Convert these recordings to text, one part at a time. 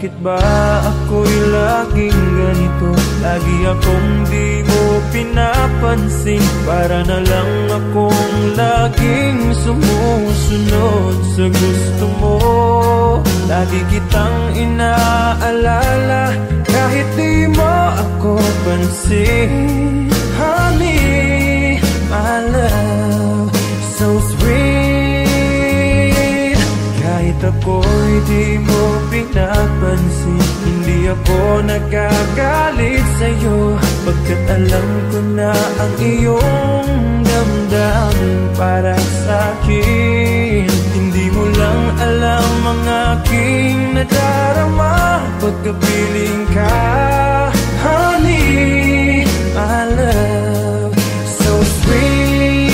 Bakit ba ako'y laging ganito? Lagi akong di mo pinapansin. Para na lang akong laging sumusunod sa gusto mo. Lagi kitang inaalala kahit di mo ako pansin. Honey, my love, so sweet. Kahit ako'y di mo pinapansin, hindi ako nagagalit sa'yo, pagkat alam ko na ang iyong damdamin para sa'kin. Hindi mo lang alam ang aking nadarama pagkapiling ka. Honey, my love, so sweet.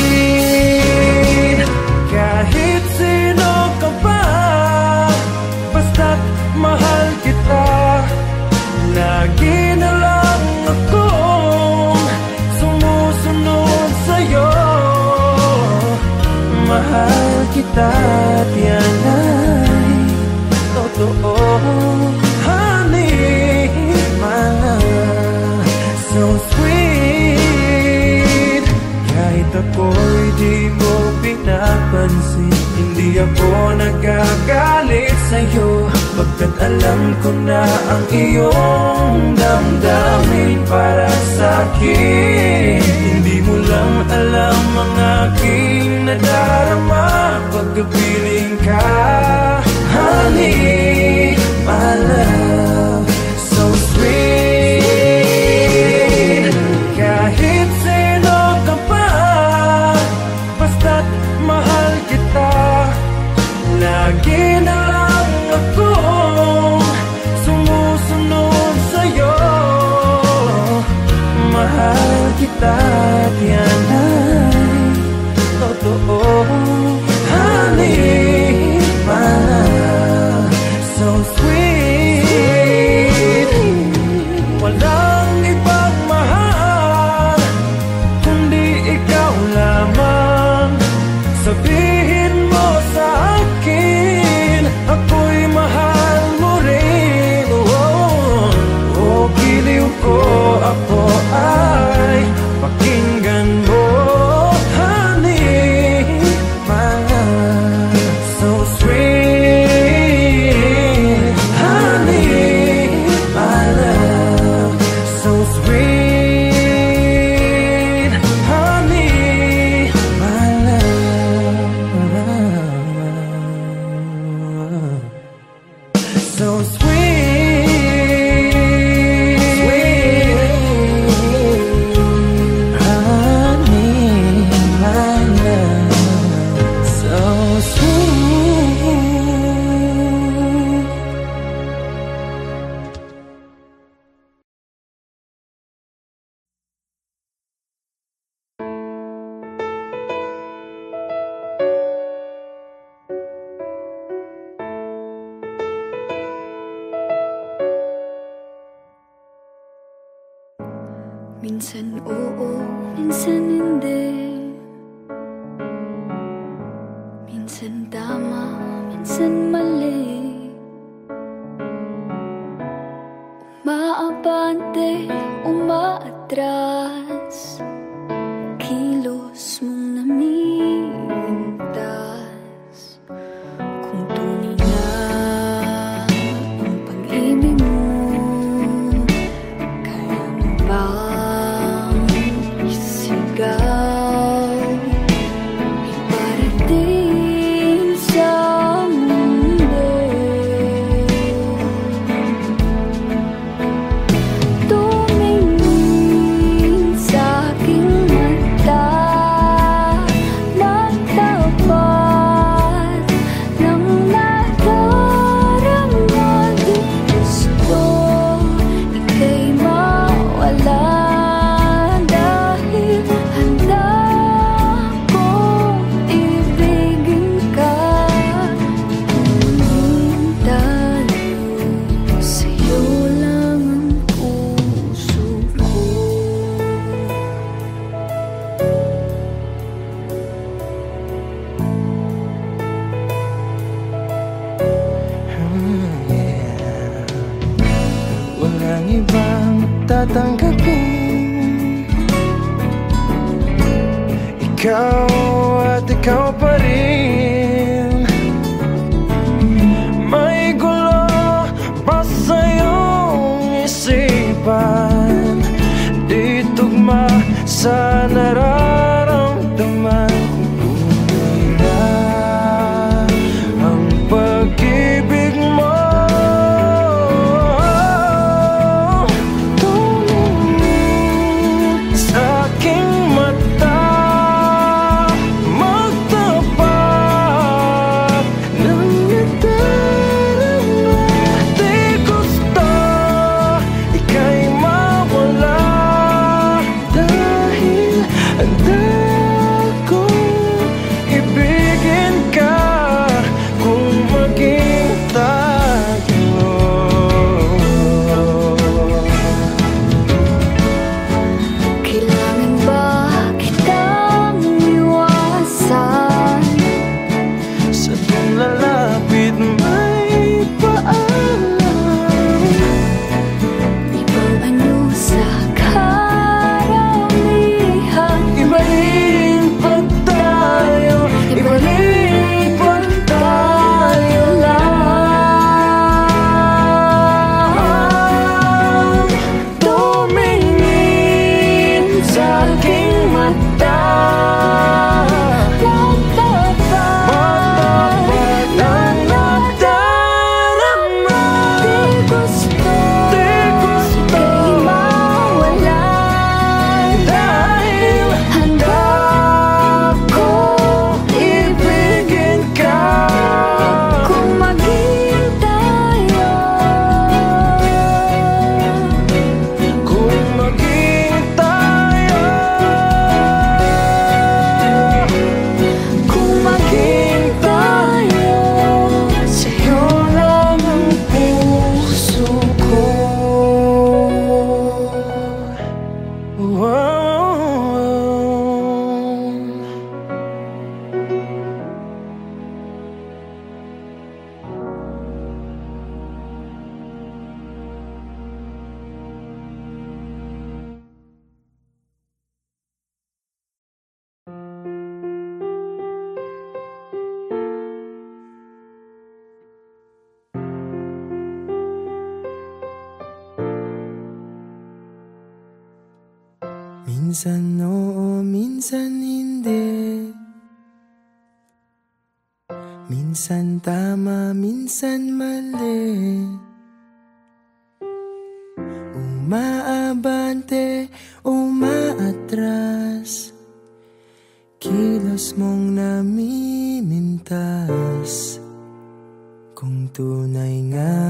Kahit sino ka pa, basta't mahal kita. Lagi na lang akong sumusunod sa'yo. Mahal kita at yan ay totoo. Honey, my love, so sweet. Kahit ako'y di mo pinapansin, hindi ako nagagalit sa'yo, pagkat alam ko na ang iyong damdamin para sa'kin. Hindi mo lang alam ang aking nadarama pagkapiling ka. Honey, my love, so sweet. Kahit sino ka pa, basta't mahal kita. Lagi na lang akong sumusunod sa'yo. Mahal kita at yan ay totoo. Honey, my love, so sweet. Walang ibang mahal kundi ikaw lamang. Sabihin mo sa akin, ako'y mahal mo rin. Oh, oh, giliw ko, ako ay pakinggan mo. Honey, my love, so sweet. Honey, my love, so sweet. Honey, my love, so sweet. Honey, my love, so sweet. Minsan oo, minsan hindi. Minsan tama, minsan mali. Umaabante, umaatras. Kilos mong namimintas. Kung tunay na ang pag-ibig mo, kaya mo bang isigaw? Iparating sa mundo. Tumingin sa akin. walang ibang tatanggapin. Ikaw at ikaw pa rin. May gulo pa sa iyong isipan, di tugma sa nararamdaman. Minsan oo, minsan hindi. Minsan tama, minsan mali. Umaabante, umaatras. Kilos mong namimintas. Kung tunay nga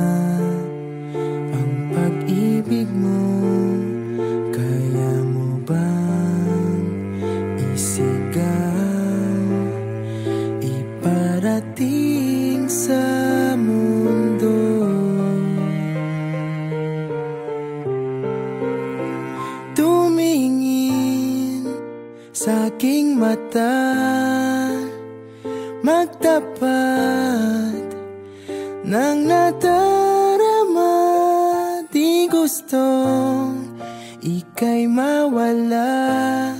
ang pag-ibig mo, kaya mo bang isigaw, iparating sa mundo? Tumingin sa aking mata, magtapat ng nadarama. Di gustong ika'y mawala,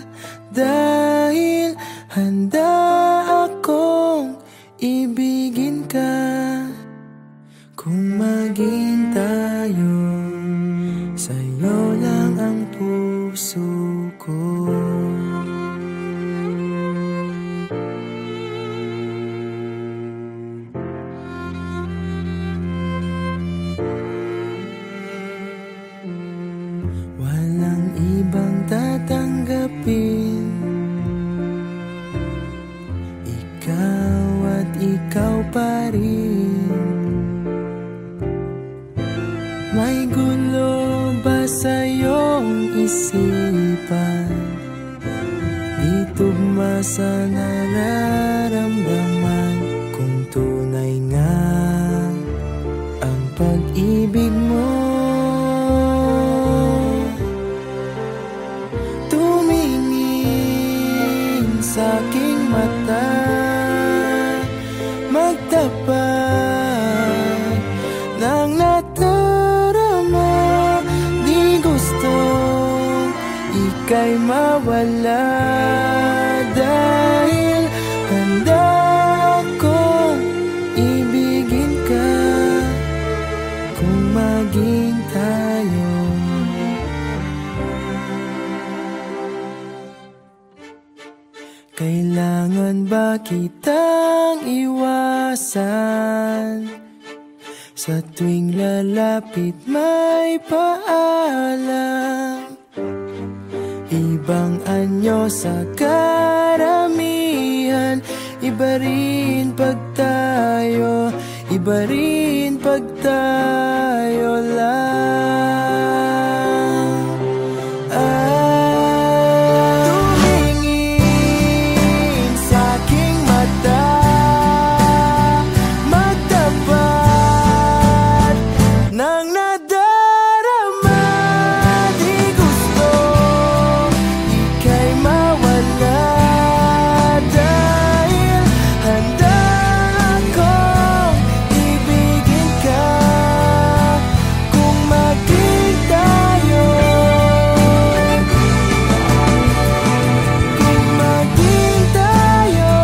dahil handa akong ibigin ka. Kung maging tayo, sa'yo lang ang puso ko. Walang ibang tatanggapin, ikaw at ikaw pa rin. May gulo ba sa iyong isipan? Di tugma sa nararamdaman. Kung tunay nga ang pag-ibig mo, tumingin sa aking mata, magtapat ng nadarama. mawala, dahil handa akong ibigin ka kung maging tayo. Kailangan ba kitang iwasan? Sa tuwing lalapit may paalam, ibang anyo sa karamihan. Iba rin pag tayo, iba rin pag tayo lang. Tumingin sa aking mata, magtapat ng nadarama. Di gusto ika'y mawala, dahil handa akong ibigin ka kung maging tayo. Kung maging tayo,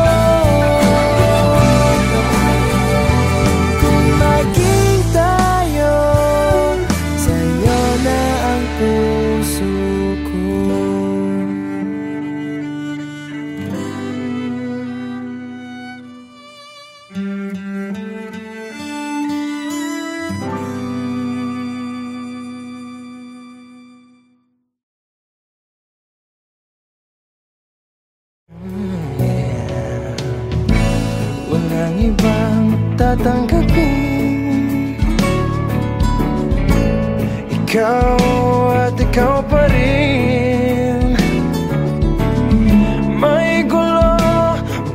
kung maging tayo, sa'yo na ang puso ko. Walang ibang tatanggapin, ikaw at ikaw pa rin. May gulo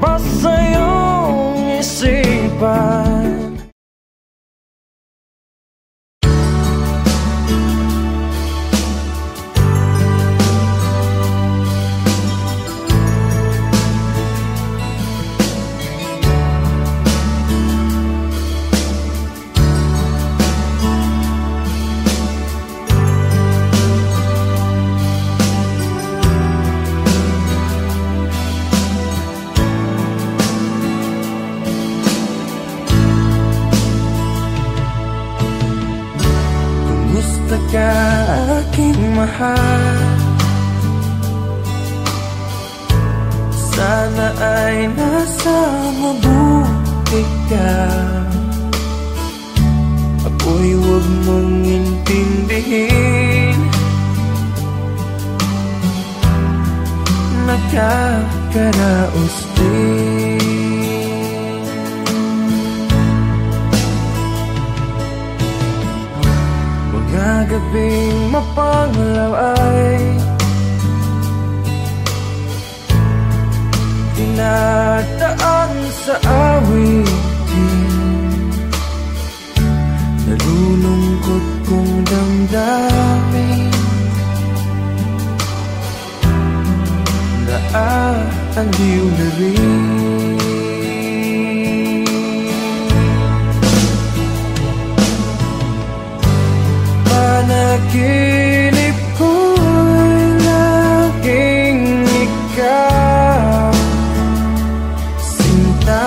pa sa iyong isipan. Kumusta ka, aking mahal? Sana ay nasa mabuti ka. Ako'y huwag mong intindihin, nakakaraos din. Mga gabing mapanglaw ay dinadaan sa awitin. Nalulungkot kong damdamin, naaaliw na rin. Panaginip ko'y laging ikaw, sinta.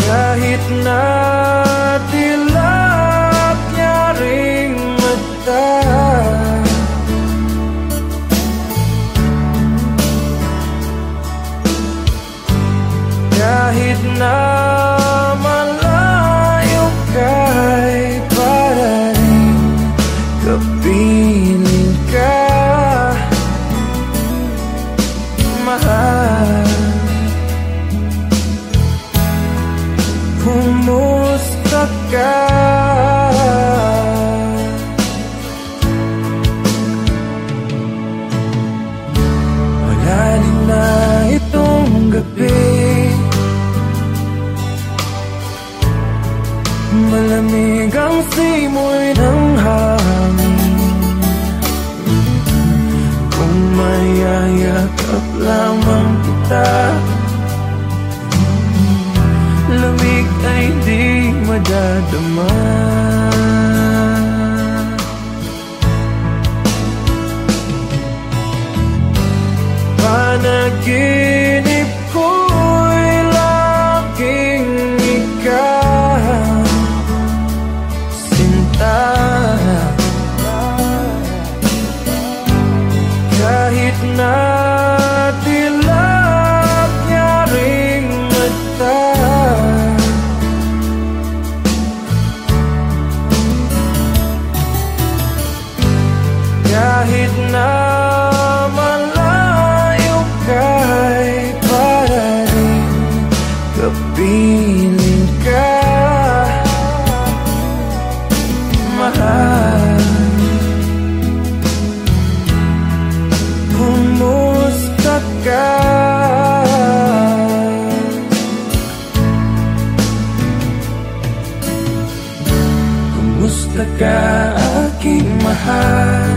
Kahit na dilap niya ring mata, kahit na kay para rin kapiling ka, mahal. Kumusta ka? Malalim na itong gabi, malamig ang simoy ng hangin. Kung mayayakap lamang kita, lamig ay di madadama. panaginip ko'y laging ikaw, sinta. Kahit na dilap niya ring mata, kahit na malayo ka'y para rin kapiling ka, mahal. Kumusta ka? Kumusta ka, aking mahal?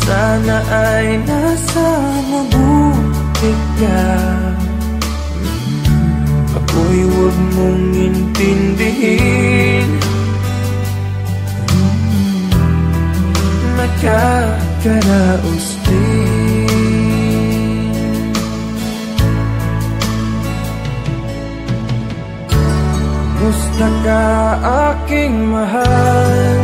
Sana ay nasa mabuti ka. Ako'y huwag mong intindihin, nakakaraos din. Kumusta ka, aking mahal?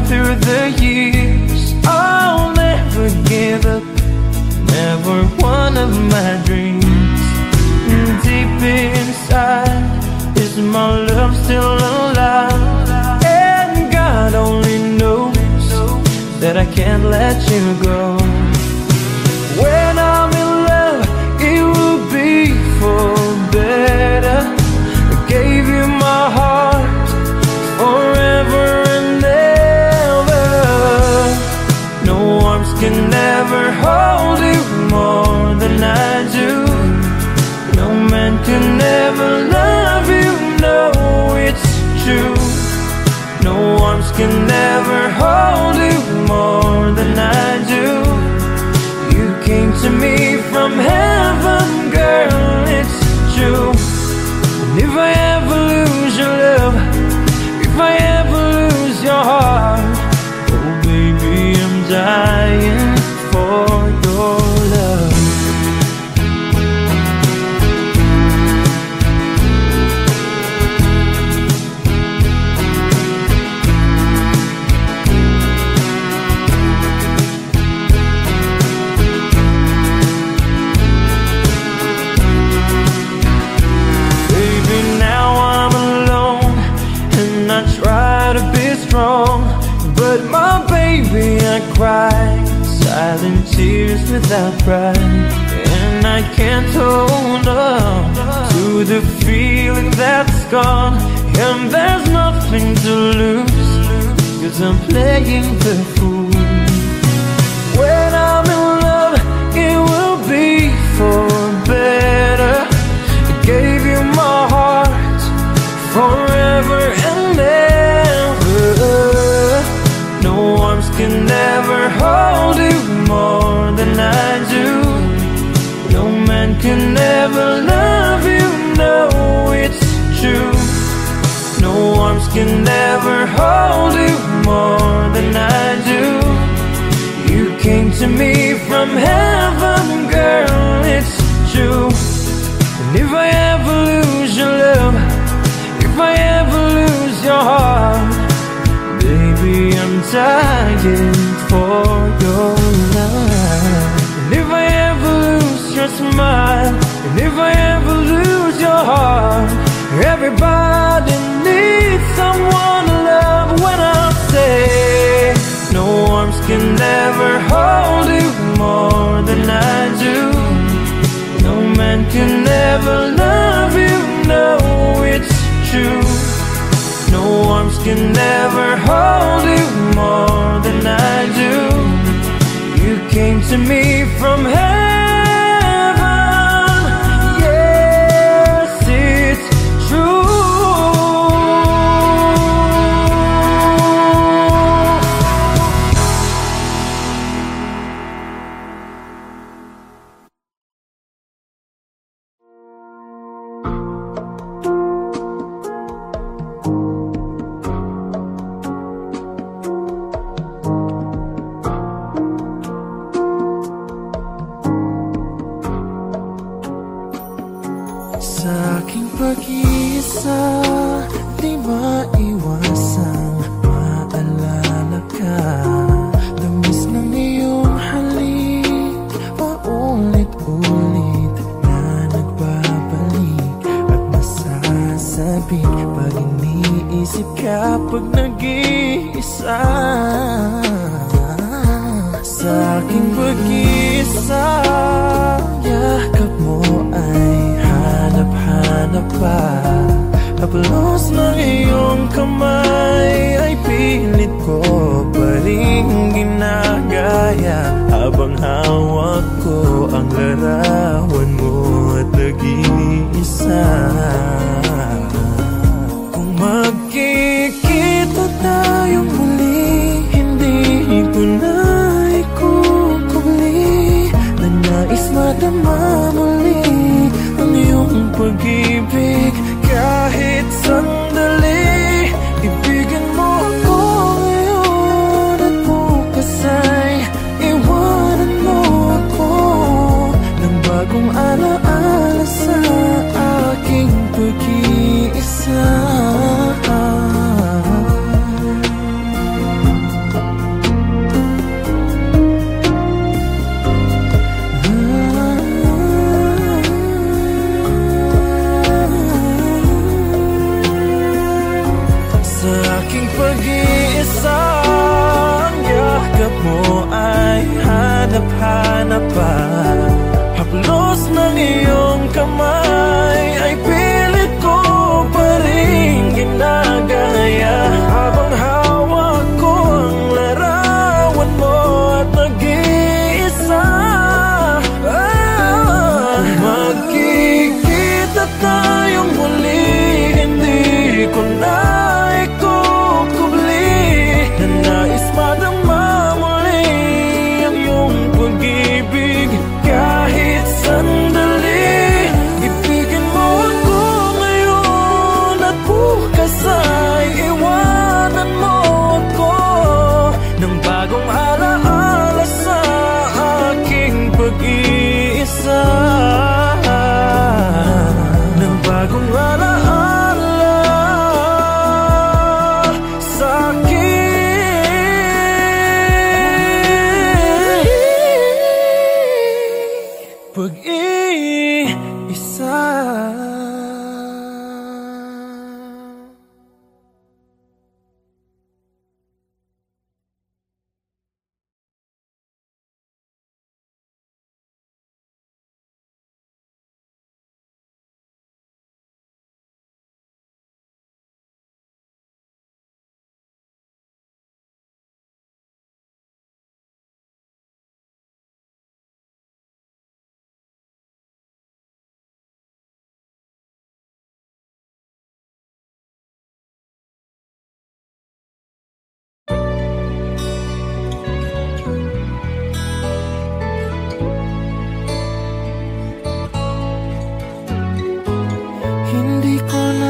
Through the years, I'll never give up, never one of my dreams. Deep inside, is my love still alive? And God only knows that I can't let you go. When I'm in love, it will be for better. I gave you my heart forever and ever. No arms can never hold you more than I do. No man can ever love you, no, it's true. No arms can never hold you more than I do. You came to me from heaven, girl, it's true. And if I ever lose your love, if I ever lose your heart, oh baby, I'm dying for your love. Baby, now I'm alone and I try to be strong, but my baby, I cry silent tears without pride. And I can't hold on to the feeling that's gone. And there's nothing to lose, 'cause I'm playing the fool. When I'm in love, it will be for better. I gave you my heart forever and ever. No arms can never hold you more than I do. No man can never love you, no, it's true. No arms can never hold you more than I do. You came to me from heaven, girl, it's true. And if I ever lose your love, if I ever lose your heart, baby, I'm dying for your love. And if I ever lose your smile, and if I can never hold you more than I do. No man can ever love you, no, it's true. No arms can never hold you more than I do. You came to me from heaven, yes, it's true. Sa aking pag-iisa, di maiwasang maalala ka. Tamis ng iyong halik, paulit-ulit na nagbabalik. At nasasabik pag iniisip ka pag nag-iisa. Sa aking pag-iisa, yakap mo ay hanap-hanap pa. Haplos ng iyong kamay ay pilit ko pa rin ginagaya. Habang hawak ko ang larawan mo at nag-iisa. Kung magkikita tayong muli, hindi ko na ikukubli na nais madama muli ang iyong pag-ibig. Kahit sandali, ibigin mo ako ngayon at bukas ay iwanan mo ako ng bagong alaala sa aking pag-iisa. Pag-iisa, ang yakap mo ay hanap-hanap pa. Haplos ng iyong kamay ay pilit ko pa rin ginagaya. Habang hawak ko ang larawan mo at nag-iisa. Magkikita tayong muli, hindi ko na nais madama muli ang iyong pag-ibig. Kahit sandali, ibigin mo ako ngayon at bukas ay iwanan mo ako ng bagong alaala sa aking pag-iisa. Ng bagong alaala sa aking pag-iisa.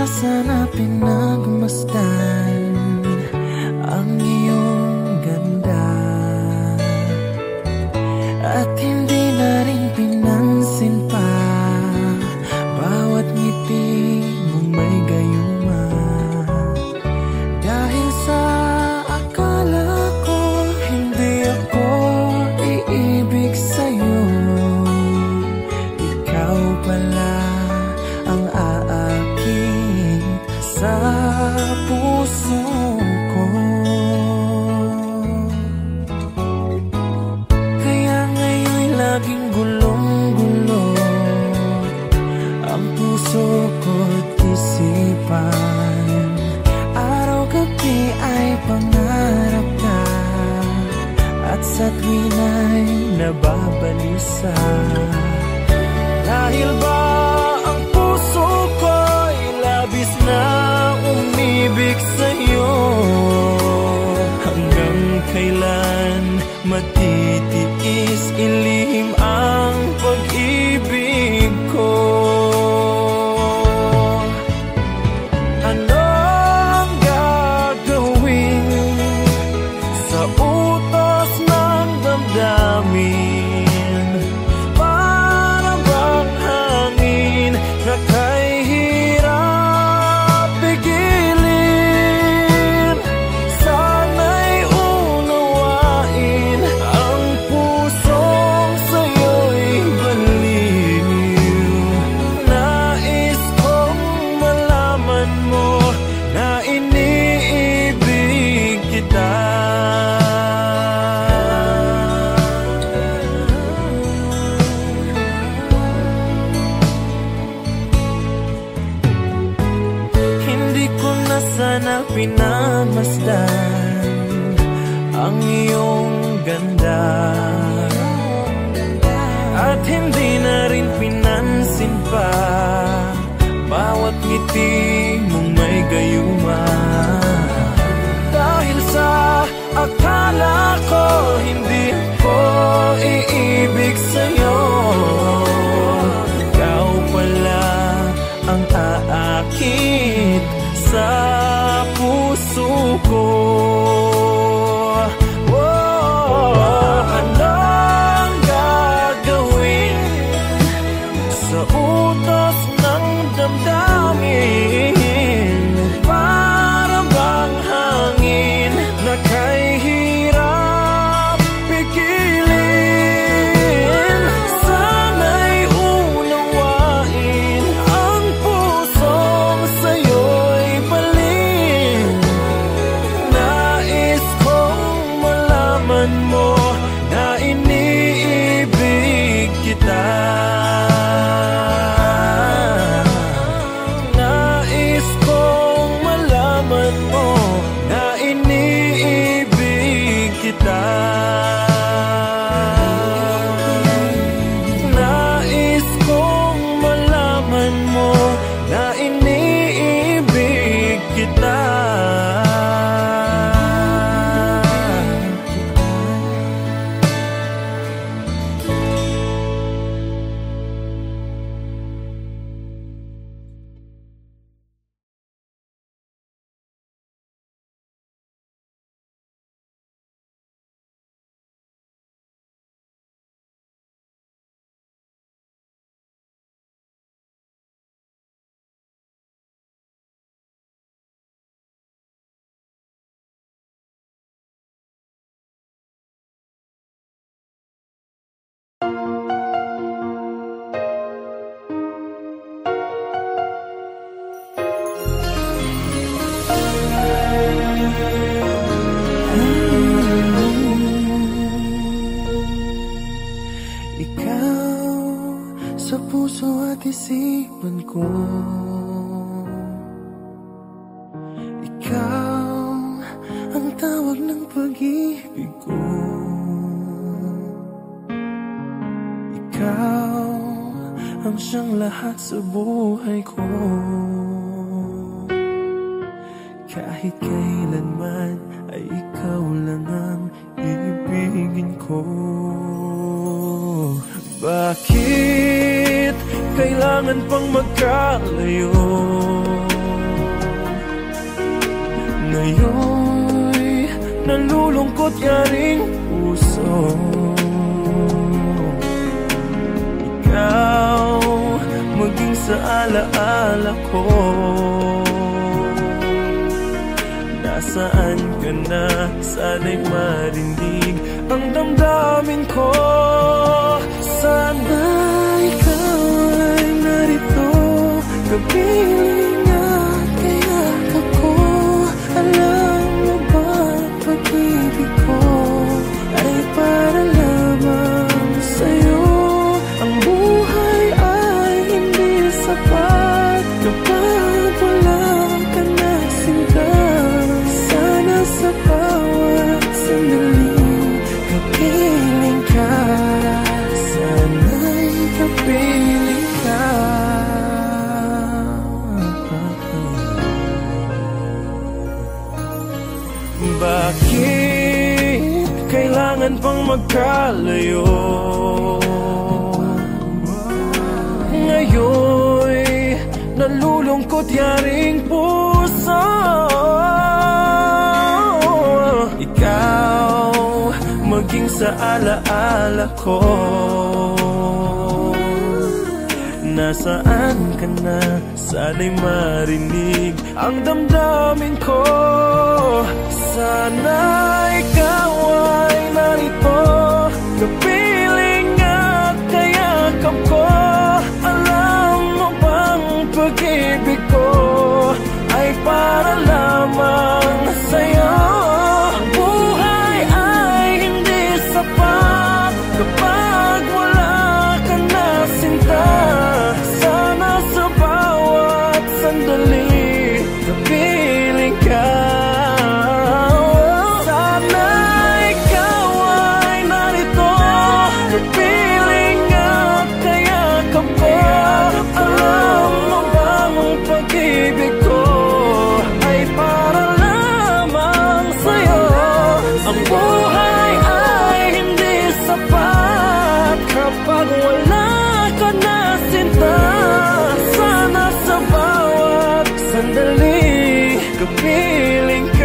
Sana pinagmasdan ang iyong ganda at hindi na rin pinansin pa bawat ngiti mong may gayuma. Dahil sa akala ko hindi ako iibig sa'yo, ikaw pala ang aakit sa sa tuwina'y nababalisa. Dahil ba ang puso ko'y labis na umibig sa'yo? Hanggang kailan matitiis ilihim ang pag-ibig ko? Anong gagawin sa utos ng damdamin? Para bang hangin na kay hirap pigilin? Sana'y unawain ang pusong sa'yo'y baliw. Nais kong malaman mo na iniibig kita. Hindi ko na sana pinamasdan ang iyong ganda, at hindi na rin pinansin pa bawat ngiti mong may gayuma. Dahil sa akala ko hindi ko iibig sa'yo, ikaw pala ang aakit sa puso ko. Anong gagawin sa utos ng damdamin? Para bang hangin na kay hirap pigilin? Sana'y unawain ang pusong sa'yo'y baliw. Nais kong malaman mo na iniibig kita. Nais kong malaman mo na iniibig kita. Nais kong malaman mo na iniibig kita. Ikaw sa puso at isipan ko, ikaw ang tawag ng pag-ibig ko. Ikaw ang siyang lahat sa buhay ko. Kahit kailanman ay ikaw lang ang ibigin ko. Bakit kailangan pang magkalayo? Ngayon'y nalulungkot yaring puso. Ikaw maging sa alaala ko. Nasaan ka na? Sana'y marinig ang damdamin ko. Sana ikaw ay narito, kapiling at kayak ako. Alam mo ba, pag-ibig ko ay para lamang sa'yo. Ang buhay ay hindi sapat kapag wala ka na sinta. Sana sa bawat sandaling kapiling kailangan pang magkalayo. Ngayon'y nalulungkot yaring puso. Ikaw maging sa alaala ko. Nasaan ka na? Sana'y marinig ang damdamin ko. Sana ikaw ay narito, kapiling at kayakap ko. Alam mo bang pag-ibig ko ay para lamang sa'yo? Ang buhay ay hindi sapat kapag wala ka na sinta. Sana sa bawat sandali kapiling ka. Sana ikaw ay narito, kapiling at kayakap ko. Alam mo bang ang pag-ibig ko ay para lamang sa'yo? Ang buhay ay hindi sapat kapag wala ka na sinta. Sana sa bawat sandali kapiling ka.